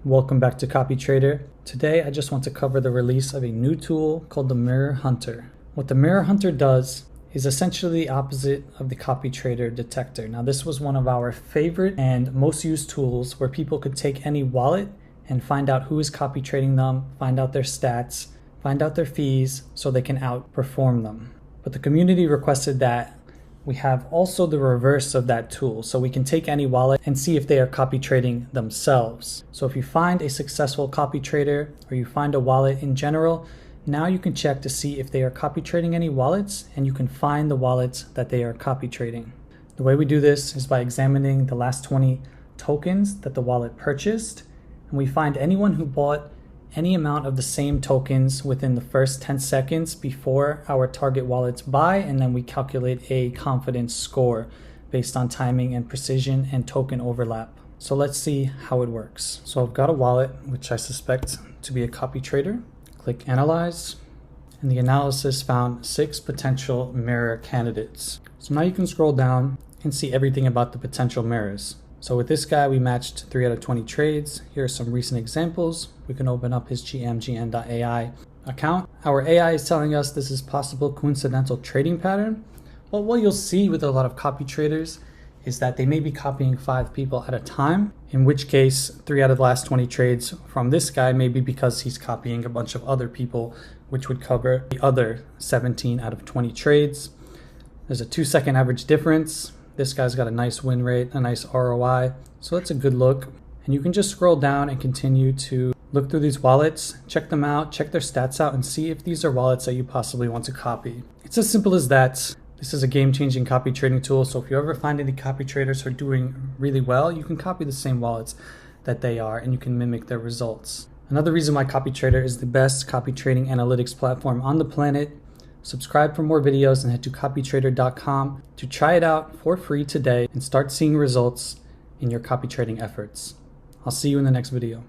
Welcome back to Copy Trader. Today I just want to cover the release of a new tool called the Mirror Hunter. What the Mirror Hunter does is essentially the opposite of the Copy Trader detector. Now this was one of our favorite and most used tools where people could take any wallet and find out who is copy trading them, find out their stats, find out their fees so they can outperform them. But the community requested that we have also the reverse of that tool, so we can take any wallet and see if they are copy trading themselves. So if you find a successful copy trader or you find a wallet in general, now you can check to see if they are copy trading any wallets, and you can find the wallets that they are copy trading. The way we do this is by examining the last 20 tokens that the wallet purchased, and we find anyone who bought any amount of the same tokens within the first 10 seconds before our target wallet's buy, and then we calculate a confidence score based on timing and precision and token overlap. So let's see how it works. So I've got a wallet which I suspect to be a copy trader. Click Analyze, and the analysis found 6 potential mirror candidates. So now you can scroll down and see everything about the potential mirrors. So with this guy, we matched 3 out of 20 trades. Here are some recent examples. We can open up his gmgn.ai account. Our AI is telling us this is possible coincidental trading pattern. Well, what you'll see with a lot of copy traders is that they may be copying 5 people at a time, in which case 3 out of the last 20 trades from this guy may be because he's copying a bunch of other people, which would cover the other 17 out of 20 trades. There's a 2-second average difference. This guy's got a nice win rate, a nice ROI, so that's a good look. And you can just scroll down and continue to look through these wallets, check them out, check their stats out, and see if these are wallets that you possibly want to copy. It's as simple as that. This is a game-changing copy trading tool, so if you ever find any copy traders who are doing really well, you can copy the same wallets that they are, and you can mimic their results. Another reason why Copy Trader is the best copy trading analytics platform on the planet. Subscribe for more videos and head to copytrader.com to try it out for free today and start seeing results in your copy trading efforts. I'll see you in the next video.